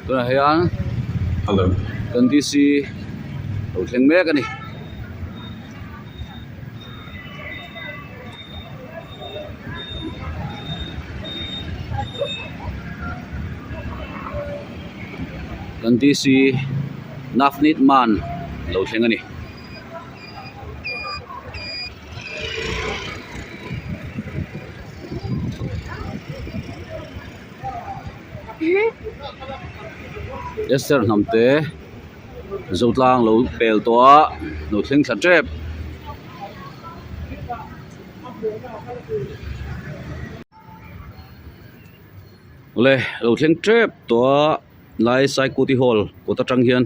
Tôi là Hiền. Hello. Cần tí xì đầu thang mé cái này. Cần tí xì nafnit man đầu thang cái này. Esther namte zotlang lo pel to no thling sa trep le lo thling trep to lai sai kuti hall ko ta tang hian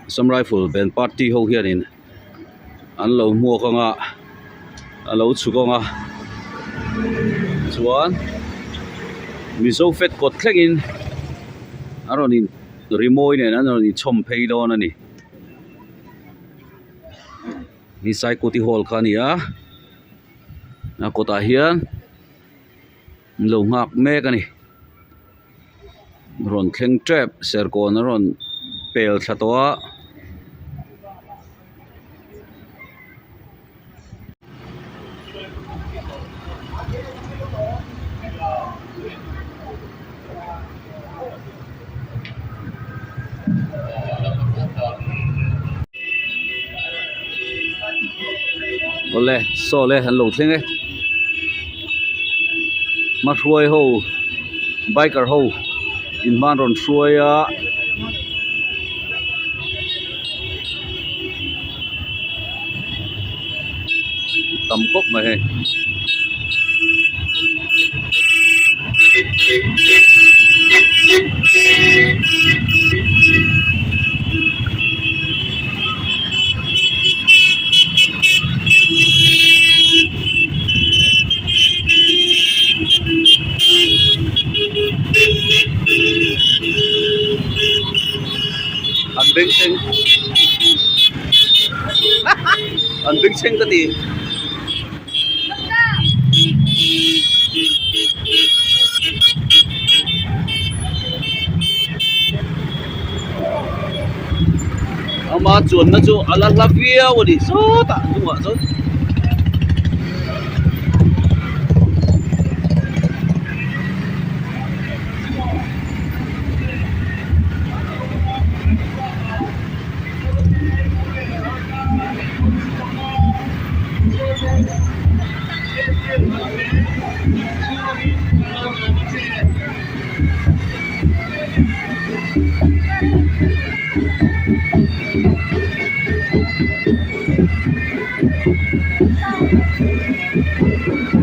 some rifle band party ho hian in an lo mua khanga an lo chu konga chuan mizo fet kot thlengin aronin rimoi ne nan ni chom phei don ani ni sai koti hol khania na kota hian lo ngak me ka ni ron thleng trap ser ko na ron pel thlatwa ole so le han lo thleng e ma hruai ho biker ho in man ron hruaia tam kop mai he anh binh sinh cái gì mà chuẩn nó chú ala vía của đi số tạ đúng không ạ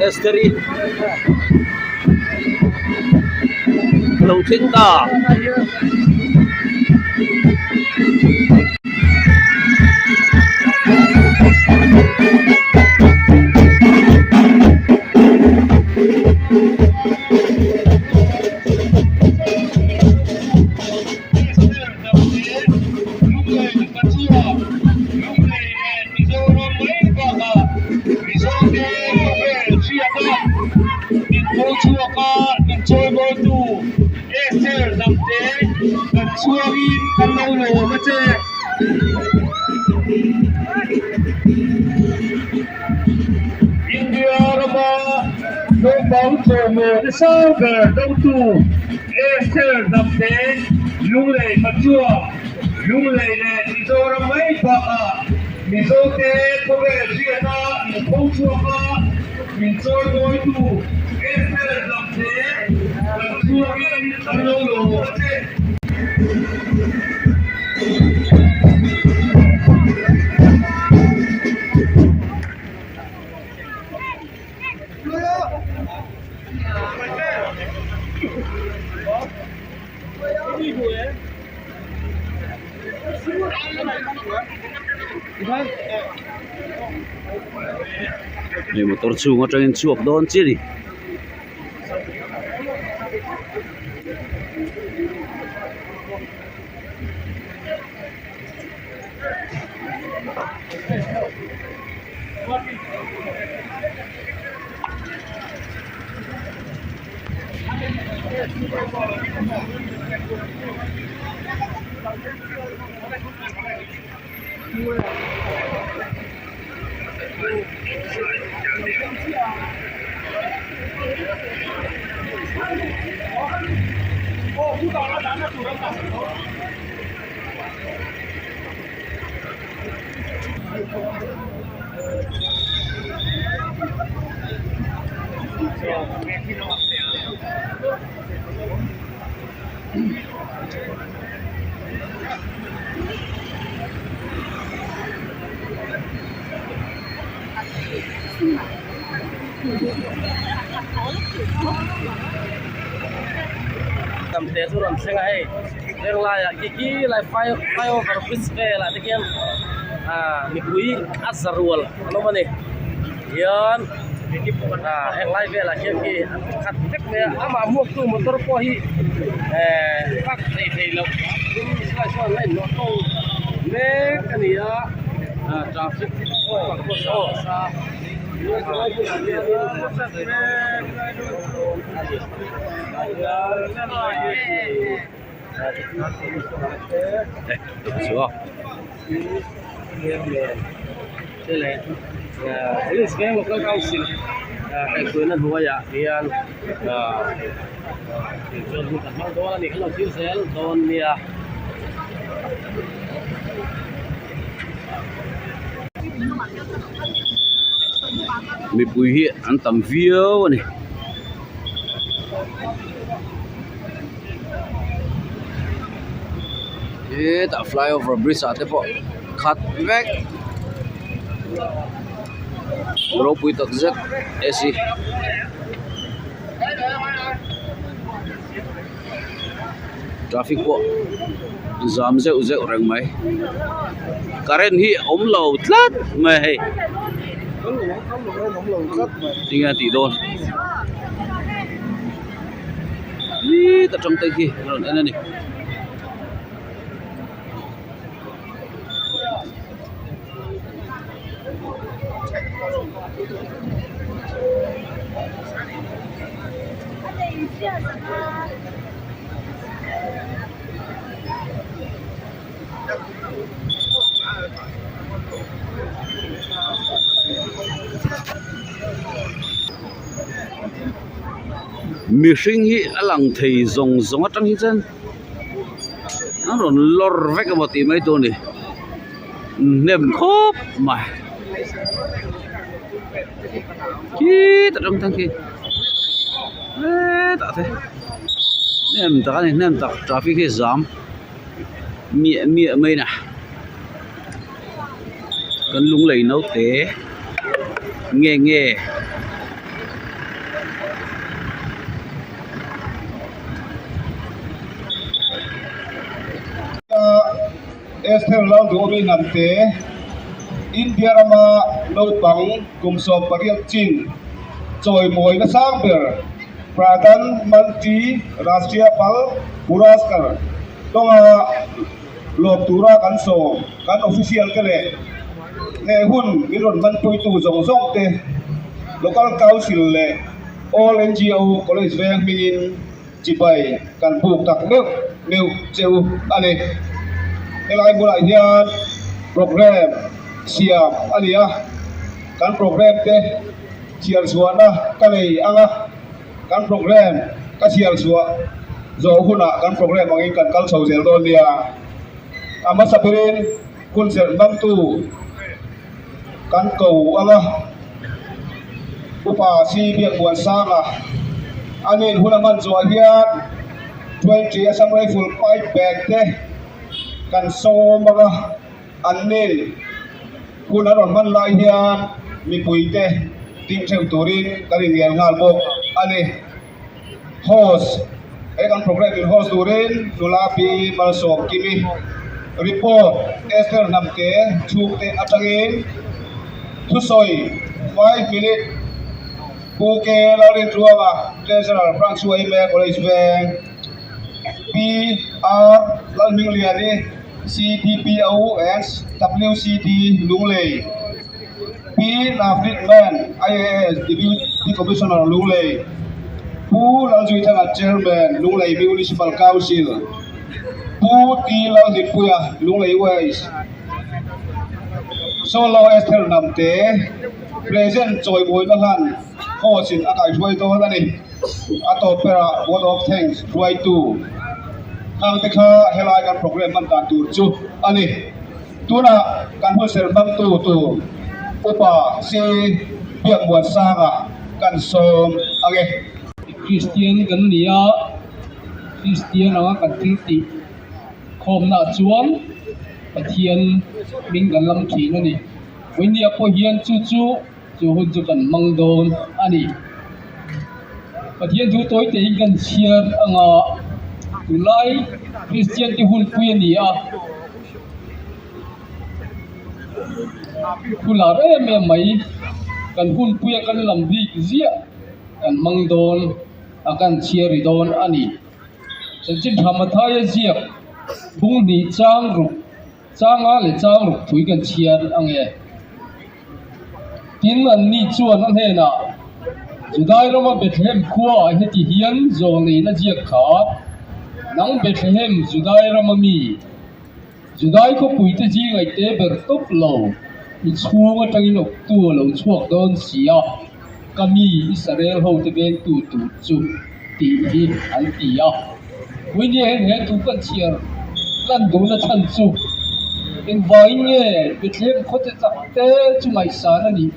Esteri lâu thiên ta sau về đông tù Esther đập thế lung lầy mặt chua lung lầy này thì do nó mấy bạc à mình do thế có vẻ chuyện đó mình không chua có mình cho đối tù Esther đập thế đập chua đi ăn lâu đồ thế này motor chu ngo train chuộc don chi đi cầm thế số lần xe ngay đang lại cái lại file over bridge lại cái mi quý Azarul nó mà này yan hang lại về là cái khát thép về ama mua tu motor po hi các thầy lộc sai sai lên nó to nè cái này traffic sa Sure. Thế này, police cái một cái cao xịn, cái quyền năng hoa dạ thì cho chúng ta mang đó là những cái chia sẻ đồn nia. Mi pui hi an tam viau ni. Ta flyover bridge ate po khat vek ro pui tak zet esi traffic po jam ze uze reng mai karen hi om lo tlat mai hai tinga ti don ni ta trong tay ki ron ana ni mi sinh hi alang thei zong zong atang hi chen an ron lor vek ma ti mai to ni nem khop ma ki ta trong thang ki ta thế nem ta này nem ta traffic hi jam mi mai na kan lung lei nau te nghe Esther lau domi nante India rama no pang kumso pariat chin choi moi na sang ber pradhan mantri rashtriya pal puraskar tonga lok tura kan so kan official kale ne hun miron man pui tu zong zong te local council le all NGO college veng min chibai kan buk tak new cheu ale elai mulai hian program siam alia kan program te chial suana kalei anga kan program ka chial suwa zo huna kan program angin kan kal chho zel don nia ama sapirin kun sel bam tu kan ko anga upa si biak buan sanga anin huna man zo hian 20 asam rifle pipe bag te kan so mga anil kuna ron man lai hian mi puite ting cheu turin karin yel ngal bok ani host kan program in host turin nulapi malsok kimi report Esther namke chukte atangin thusoi 5 minute buke laurin truama treasurer Frank Suai me college bank PR lalming liani CPPOS WCD Lung Lei P Nafritman IAS Deputy Commissioner Lung Leiผู้เราจุยทาง Chairman Lung Lei Municipal Council ผู้ตีเราดิปุยลุงเลยเวสโซโลเอสเทอร์นำเตะเพรสเซนต์จอยบอยกันลันโคสินอากาศช่วยตัวนั่นเองอัตโตเปร่า Word of Thanks ช่วยตัวทางที่เขาเฮลายกันโปรแกรมมันการตัวจุอันนี้ตัวน่ะการพูดเสริมตั้งตัวอุปสีเปียกบวชสร้างกันสมอะไรคริสเตียนกันเนี่ยคริสเตียนอะไรกันทิติคมหน้าจวนปะเทียนมิงกันลำขีนั่นนี่วันนี้พอเฮียนจู่หุ่นจุกันมังโดนอันนี้ปะเทียนจู่ตัวเตยกันเชียร์ตุไลคริสเตียนที่หุ่นคุยนี่คุณลาเร่แม่ไหมกันหุ่นคุยกันลำดีเสียกันมังโดนกันเชียร์โดนอันนี้ฉันจึงทำมาท้ายเสียบุ้งนี่จ้างรุกเลยจ้างรุกถุยกันเชียร์อังเอทินอันนี้ชวนนั่นเองนะจุดได้เรามาเบ็ดเห็มขั้วให้ที่เฮียนโจนี่น่าเจียขานังเบ็ดเห็มจุดได้เรามามีจุดได้ก็ปุยตะจีไงเตะเบิร์ตุกโลมีช่วงตั้งอินกตัวเราช่วงโดนเสียก็มีอิสราเอลเขาจะเป็นตัวจุดตีอันตีวันนี้เห็นทุกคนเชียร์ลั่นดูน่าชันสุดเป็นวัยเนี่ยเป็นเรื่องเขาจะจับเตะจุไม่สารนี่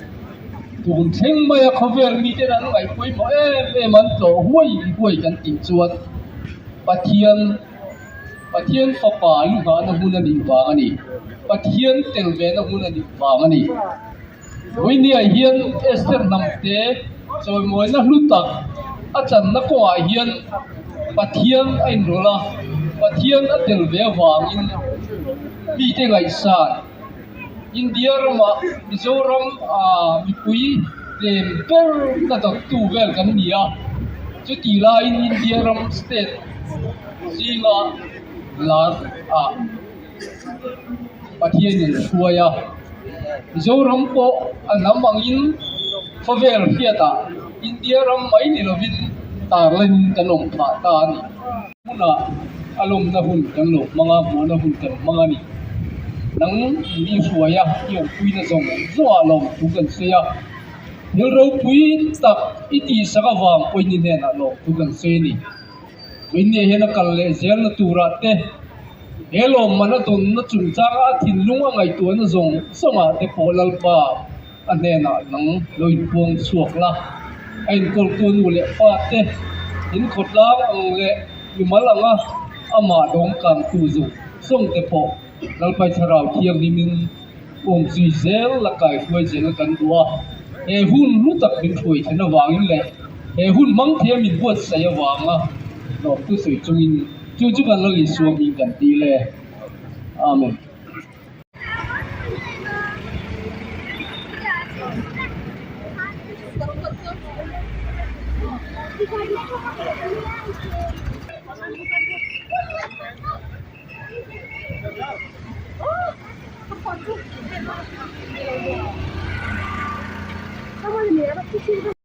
ถูกเชิงไม่เขาเวลมีแต่นั้นไงคุยมามันโตห้วยกันติดจวนปะเทียนฟ้าป่าลูกหานะหุ่นนี่วางอันนี้ปะเทียนเตลเวนะหุ่นนี่วางอันนี้วันนี้เฮียนเอสเตอร์นำเตะจอยมวยนะลุตักอาจารย์นักว่าเฮียนปะเทียนไอ้หนูละปะเทียนอัดเดลเววางอินมีแต่ไงสารอินเดียเรามามิโซรัมมีคุยเต็มเปิลนั่นตัวตู้เวลกันเนี่ยจุดที่ลายอินเดียเราสเตทซิงลาปะเทียนช่วยมิโซรัมโปอันนั้นบางอินฟาเวลเฟียตาอินเดียเราไม่นี่เราวินตาเล่นกันลงผ่าตานี่หุ่นอารมณ์นะหุ่นกันลงมังอาหัวนะหุ่นกันมังอานี่นังนี่สวยที่เราคุยนะส่งจั่วลงทุกันเสียเดี๋ยวเราคุยตักอิติสักวางคุยนี่เนี่ยนะลงทุกันเสียนี่วันนี้เห็นกันเลยเสียนตัวรัตเตเฮลมมันตัวนั้นจุนจ้าถิ่นลุงอะไรตัวนั้นส่งเตปอลลบ้าอันนี้นะนังลอยพวงสวกละไอ้คนตัวนู้นเลยป้าเต้เห็นขดล้างเลยอยู่มาลังอามาดงกลางตู้จุส่งเตปอเราไปชราวเที่ยงนี้มันองค์ซีเซลละกายช่วยเจนกันตัวหุ่นรู้จักเป็นช่วยฉันวางนี่แหละหุ่นมังเทียมินบวชใส่วางดอกตู้สวยจงอินจู่กันเราอีสวงอินกันดีเลยอาเมนKamu lihat apa sih?